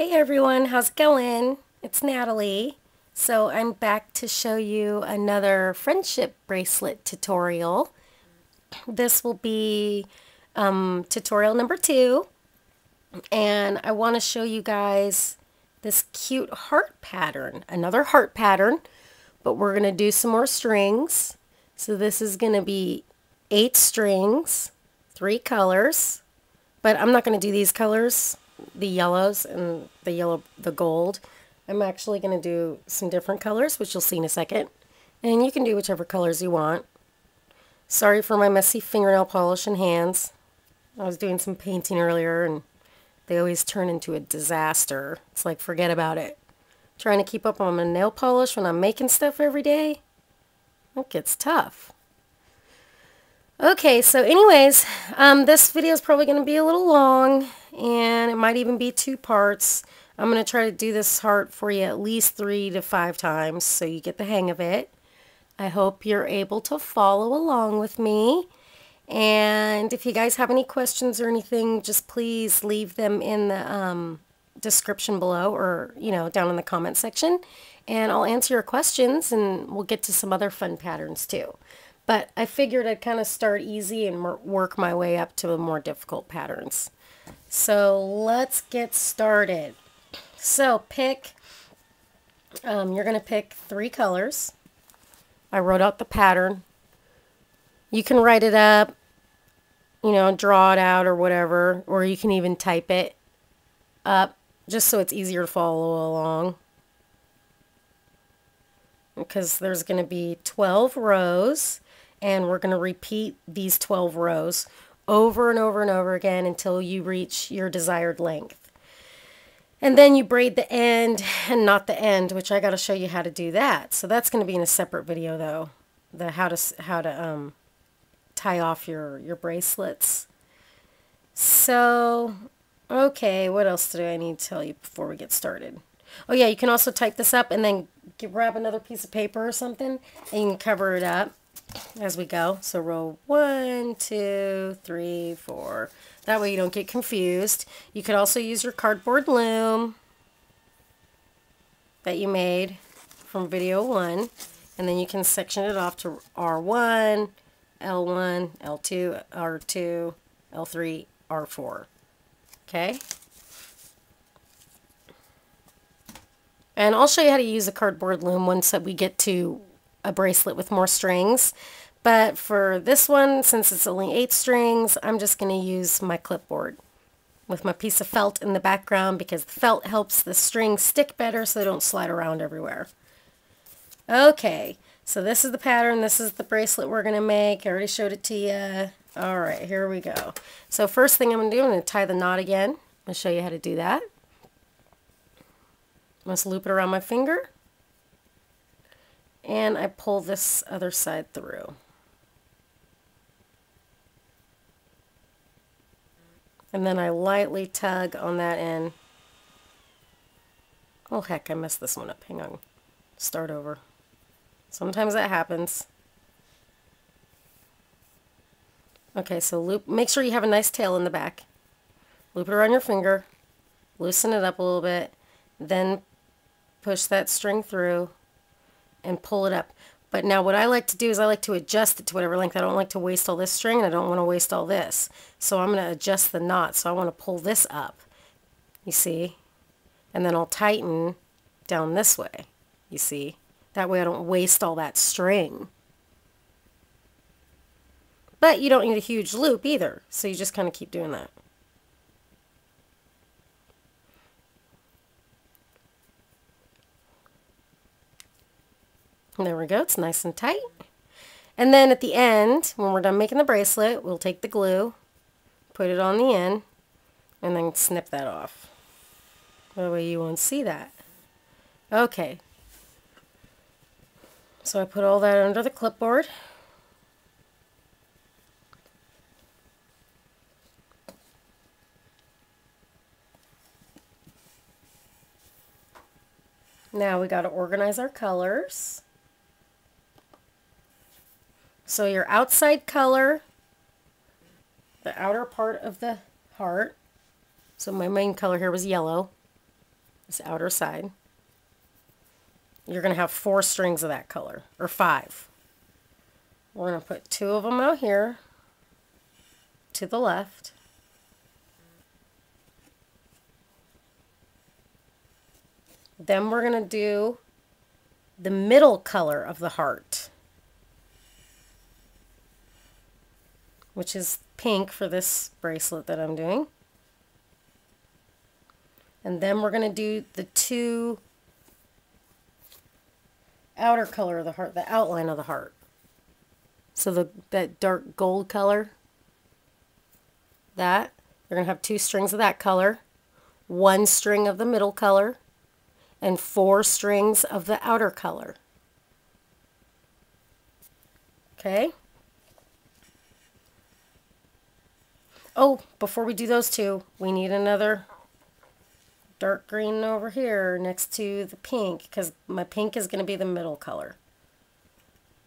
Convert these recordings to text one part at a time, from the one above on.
Hey everyone, how's it going? It's Natalie. So I'm back to show you another friendship bracelet tutorial. This will be tutorial number 2, and I want to show you guys this cute heart pattern, another heart pattern, but we're going to do some more strings. So this is going to be 8 strings, 3 colors, but I'm not going to do these colors, the yellows and the gold. I'm actually going to do some different colors, which you'll see in a second. And you can do whichever colors you want. Sorry for my messy fingernail polish and hands. I was doing some painting earlier and they always turn into a disaster. It's like, forget about it. Trying to keep up on my nail polish when I'm making stuff every day, it gets tough. Okay, so anyways, this video is probably going to be a little long, and it might even be 2 parts. I'm going to try to do this heart for you at least 3 to 5 times so you get the hang of it. I hope you're able to follow along with me. And if you guys have any questions or anything, just please leave them in the description below, or down in the comment section, and I'll answer your questions, and we'll get to some other fun patterns too. But I figured I'd kind of start easy and work my way up to the more difficult patterns. So let's get started. So you're going to pick 3 colors. I wrote out the pattern. You can write it up, draw it out or whatever, or you can even type it up just so it's easier to follow along. Because there's going to be 12 rows, and we're going to repeat these 12 rows over and over and over again until you reach your desired length. And then you braid the end and not the end, which I got to show you how to do that. So that's going to be in a separate video though, the how to tie off your bracelets. So, okay, what else do I need to tell you before we get started? Oh yeah, you can also type this up and then grab another piece of paper or something and you can cover it up as we go. So row 1, 2, 3, 4. That way you don't get confused. You could also use your cardboard loom that you made from video 1, and then you can section it off to R1, L1, L2, R2, L3, R4. Okay? And I'll show you how to use a cardboard loom once that we get to a bracelet with more strings. But for this one, since it's only 8 strings, I'm just going to use my clipboard with my piece of felt in the background, because the felt helps the strings stick better so they don't slide around everywhere. Okay, so this is the pattern. This is the bracelet we're going to make. I already showed it to you. Alright, here we go. So first thing I'm going to do, I'm going to tie the knot again. I'll show you how to do that. I just loop it around my finger, and I pull this other side through. And then I lightly tug on that end. Oh heck, I messed this one up. Hang on. Start over. Sometimes that happens. Okay, so loop. Make sure you have a nice tail in the back. Loop it around your finger. Loosen it up a little bit. Then push that string through and pull it up. But now what I like to do is I like to adjust it to whatever length. I don't like to waste all this string, and I don't want to waste all this. So I'm going to adjust the knot. So I want to pull this up, you see? And then I'll tighten down this way, you see? That way I don't waste all that string. But you don't need a huge loop either, so you just kind of keep doing that. There we go, it's nice and tight. And then at the end, when we're done making the bracelet, we'll take the glue, put it on the end, and then snip that off. That way you won't see that. Okay. So I put all that under the clipboard. Now we got to organize our colors. So your outside color, the outer part of the heart. So my main color here was yellow. this outer side. You're going to have 4 strings of that color, or 5. We're going to put 2 of them out here to the left. Then we're going to do the middle color of the heart, which is pink for this bracelet that I'm doing. And then we're going to do the 2 outer color of the heart, the outline of the heart. So that dark gold color, that, you're going to have 2 strings of that color, 1 string of the middle color, and 4 strings of the outer color. Okay? Oh, before we do those 2, we need another dark green over here next to the pink, because my pink is going to be the middle color.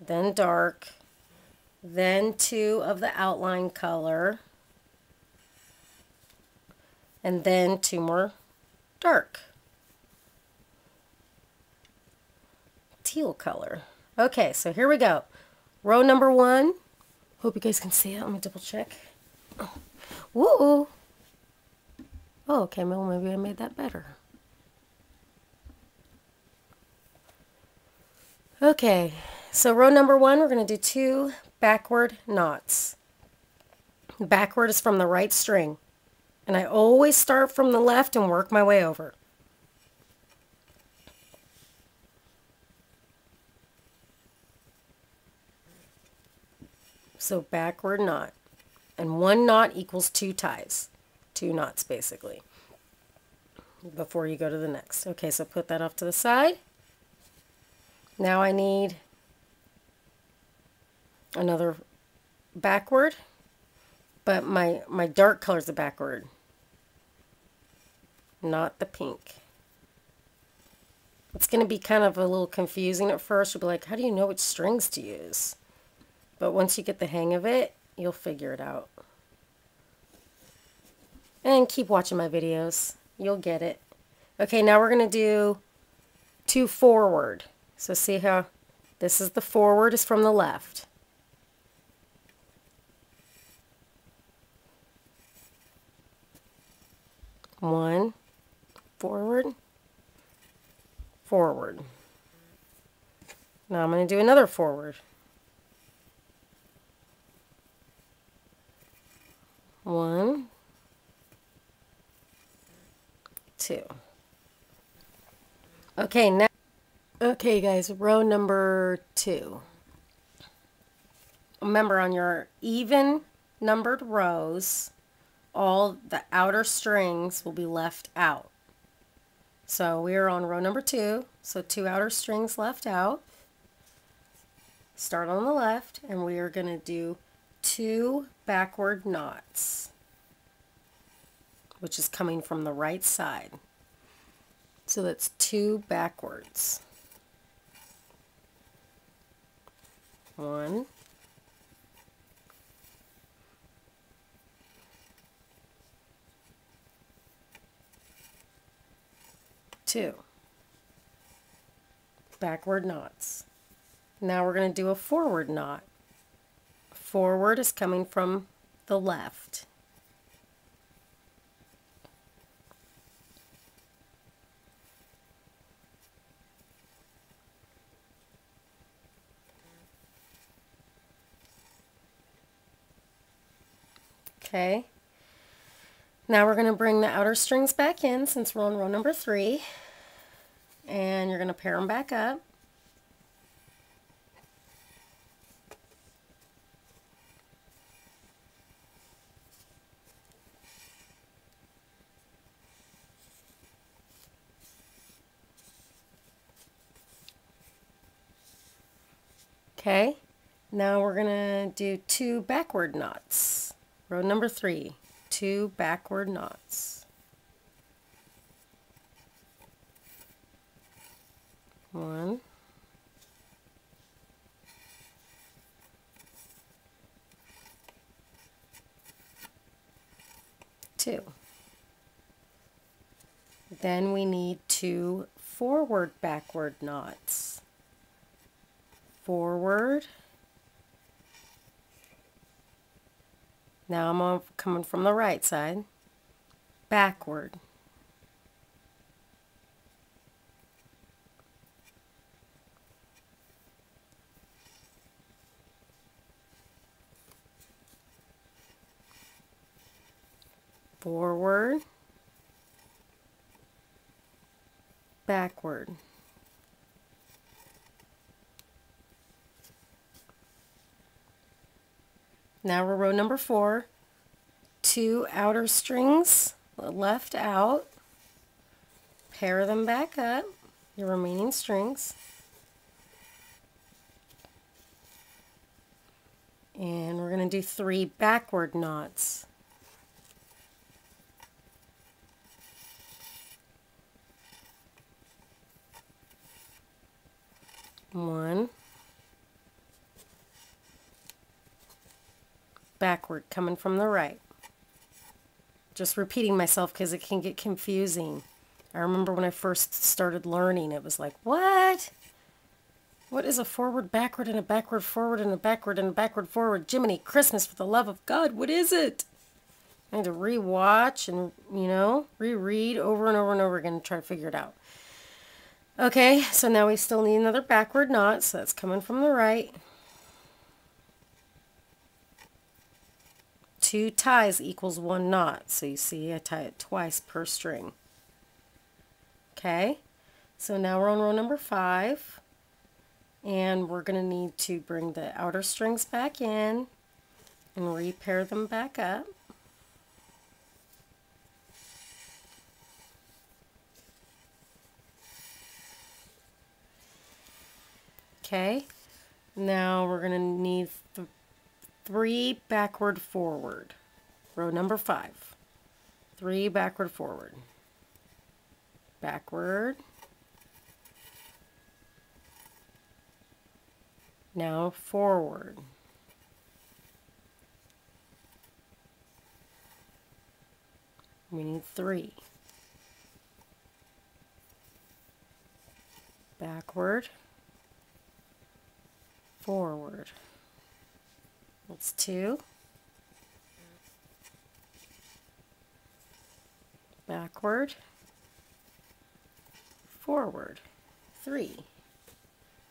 Then dark, then 2 of the outline color, and then 2 more dark. Teal color. Okay, so here we go. Row number 1. Hope you guys can see it. Let me double check. Oh. Woo! Oh, okay, well, maybe I made that better. Okay, so row number 1, we're going to do 2 backward knots. Backward is from the right string. And I always start from the left and work my way over. So backward knot. And 1 knot equals 2 ties. 2 knots basically. Before you go to the next. Okay, so put that off to the side. Now I need another backward. But my dark color is the backward. Not the pink. It's going to be kind of a little confusing at first. You'll be like, how do you know which strings to use? But once you get the hang of it, you'll figure it out. And keep watching my videos. You'll get it. Okay, now we're going to do 2 forward. So see how this is the forward is from the left. One, forward, forward. Now I'm going to do another forward. 1, 2. Okay, now, okay guys, row number 2. Remember, on your even numbered rows, all the outer strings will be left out. So we are on row number 2, so 2 outer strings left out. Start on the left, and we are going to do 2 backward knots, which is coming from the right side. So that's 2 backwards. 1, 2 backward knots. Now we're going to do a forward knot. Forward is coming from the left. Okay. Now we're going to bring the outer strings back in since we're on row number 3. And you're going to pair them back up. Okay, now we're going to do 2 backward knots. Row number 3, 2 backward knots. 1, 2. Then we need 2 forward backward knots. Forward. Now I'm coming from the right side. Backward. Forward. Backward. Now we're row number 4. 2 outer strings left out. Pair them back up, your remaining strings. And we're going to do 3 backward knots. One. Backward, coming from the right. Just repeating myself because it can get confusing. I remember when I first started learning, it was like, what? What is a forward backward and a backward forward and a backward and a backward forward? Jiminy Christmas, for the love of God, what is it? I had to re-watch and, reread over and over and over again and try to figure it out. Okay, so now we still need another backward knot, so that's coming from the right. 2 ties equals 1 knot. So you see I tie it twice per string. Okay, so now we're on row number 5. And we're going to need to bring the outer strings back in and repair them back up. Okay, now we're going to need 3 backward forward. Row number 5. 3 backward forward. Backward. Now forward. We need 3. Backward. Forward. That's 2. Backward. Forward. 3.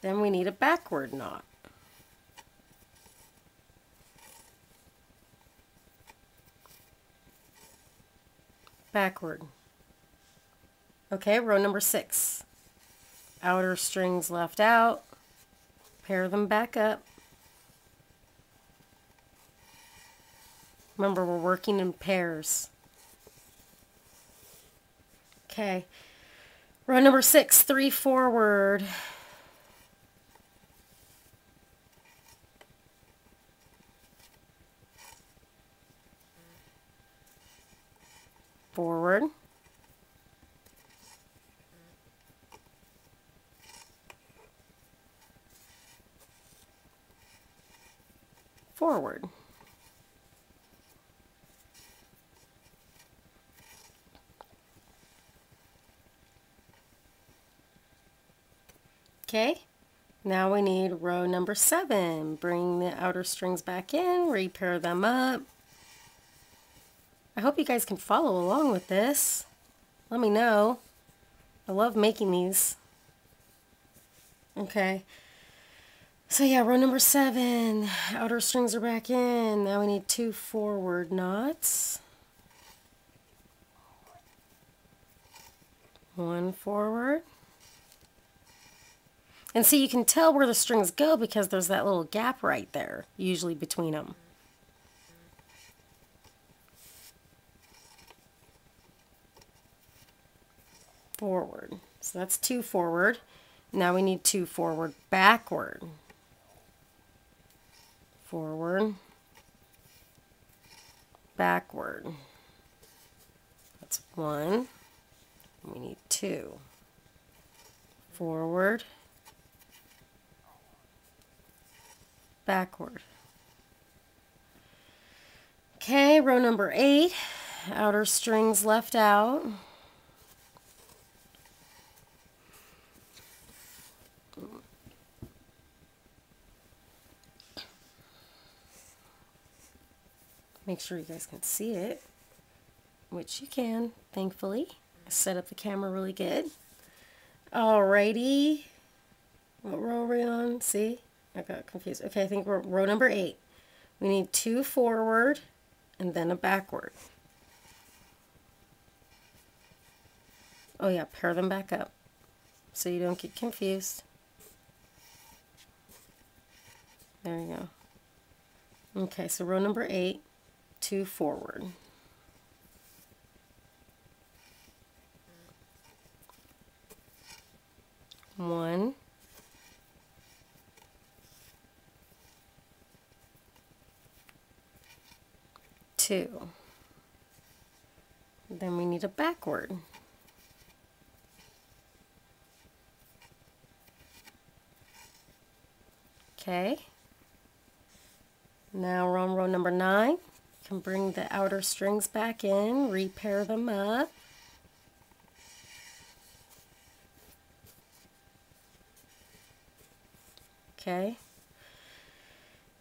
Then we need a backward knot. Backward. Okay, row number 6. Outer strings left out. Pair them back up. Remember, we're working in pairs. Okay. Row number 6, 3 forward. Forward. Forward. Okay, now we need row number 7. Bring the outer strings back in, repair them up. I hope you guys can follow along with this. Let me know. I love making these. Okay. So yeah, row number 7. Outer strings are back in. Now we need 2 forward knots. 1 forward. And see, you can tell where the strings go because there's that little gap right there, usually between them. Forward. So that's 2 forward. Now we need 2 forward backward. Forward. Backward. That's 1. We need 2. Forward. Backward. Okay, row number 8. Outer strings left out. Make sure you guys can see it, which you can, thankfully. I set up the camera really good. Alrighty. What row are we on? See? I got confused. Okay, I think we're row number 8. We need 2 forward and then a backward. Oh yeah, pair them back up so you don't get confused. There you go. Okay, so row number 8, 2 forward. One, two. Then we need a backward. Okay. Now we're on row number 9. You can bring the outer strings back in, repair them up. Okay.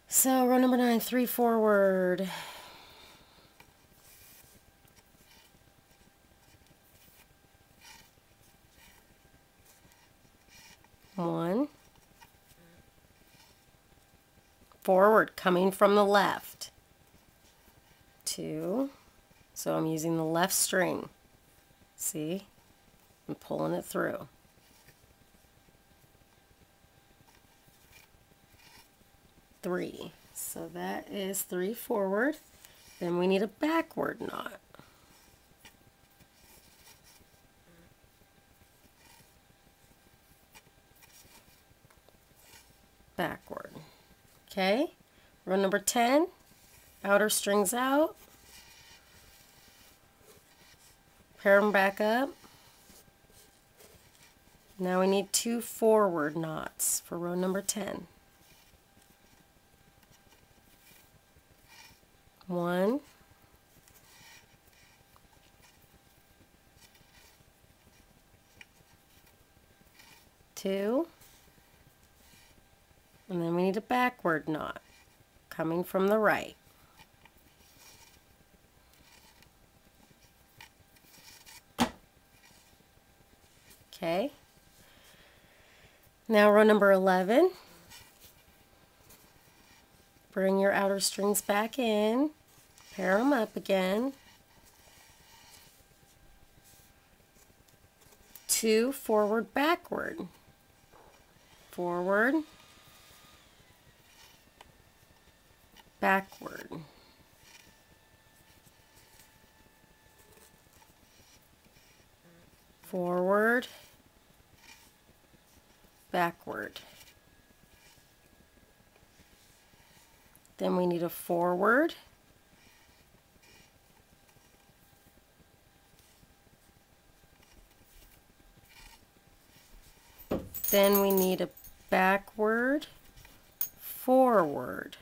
So row number 9, 3 forward. One. Forward, coming from the left. 2. So I'm using the left string. See? I'm pulling it through. 3. So that is 3 forward. Then we need a backward knot. Backward. Okay, row number 10, outer strings out, pair them back up. Now we need 2 forward knots for row number 10. 1, 2, and then we need a backward knot coming from the right. Okay. Now row number 11. Bring your outer strings back in, pair them up again. 2 forward, backward. Forward, backward. Forward, backward. Then we need a forward, then we need a backward, forward,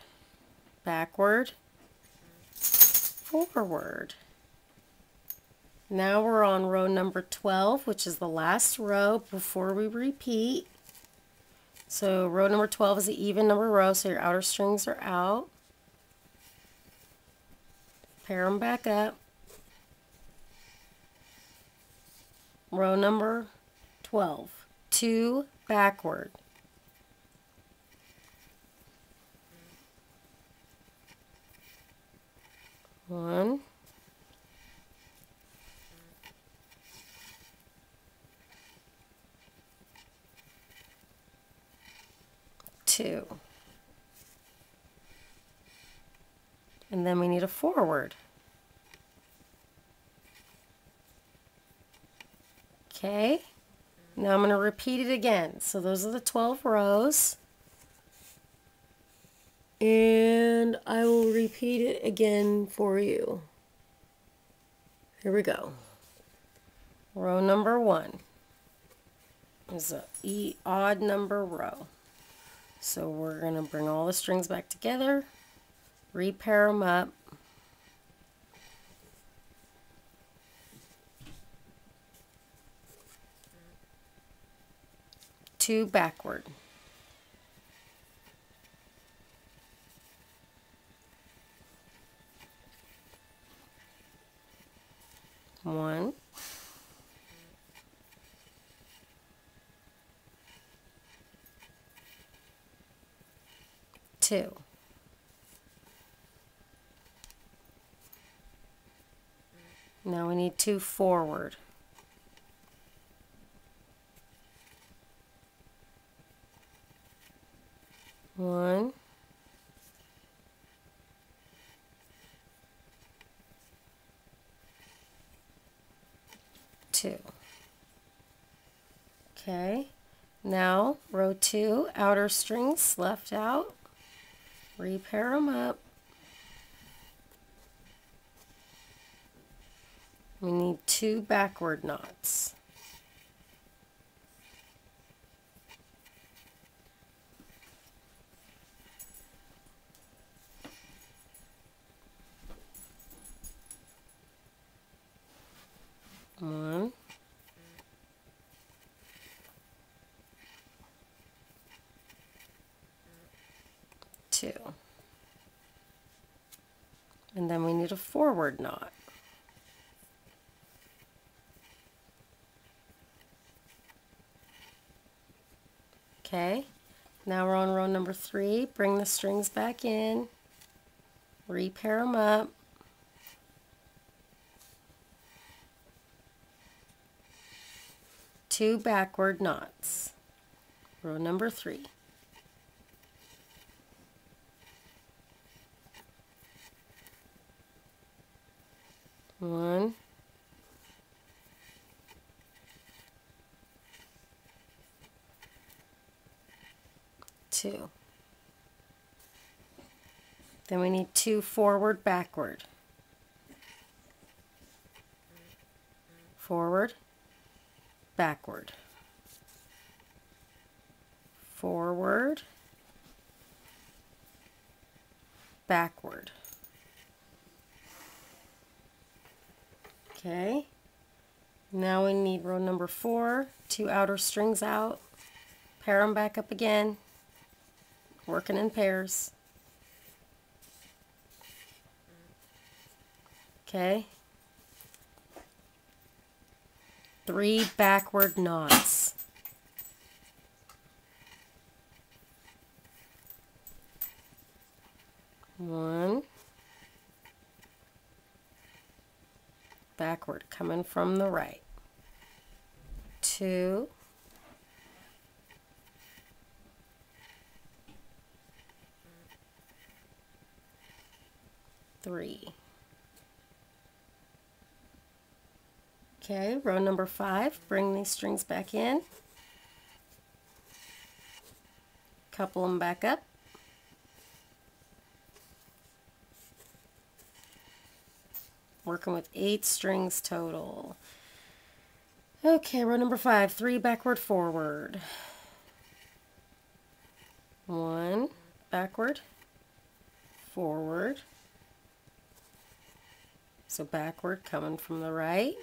backward, forward. Now we're on row number 12, which is the last row before we repeat. So row number 12 is an even number row, so your outer strings are out. Pair them back up. Row number 12, 2 backward. One, two, and then we need a forward. Okay, now I'm going to repeat it again. So those are the 12 rows, and I will repeat it again for you. Here we go. Row number 1 is an odd number row. So we're going to bring all the strings back together, repair them up, two backward, 1, 2. Now we need 2 forward. 1, 2. Okay, now row 2, outer strings left out, repair them up. We need 2 backward knots. One, 2. And then we need a forward knot. Okay, now we're on row number 3. Bring the strings back in, repair them up. Two backward knots. Row number 3. One, 2. Then we need 2 forward, backward. Forward, backward. Forward, backward. Okay, now we need row number 4, 2 outer strings out, pair them back up again, working in pairs. Okay, 3 backward knots. One, backward, coming from the right. 2, 3. Okay, row number 5, bring these strings back in, couple them back up, working with 8 strings total. Okay, row number 5, 3 backward, forward. 1, backward, forward. So backward, coming from the right,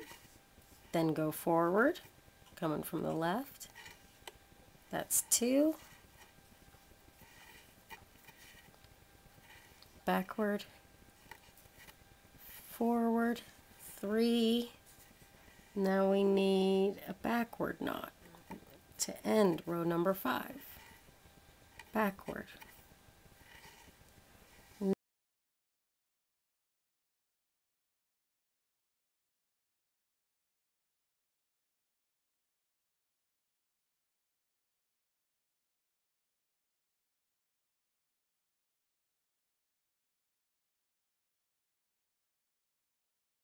then go forward, coming from the left. That's 2. Backward, forward, 3. Now we need a backward knot to end row number 5. Backward,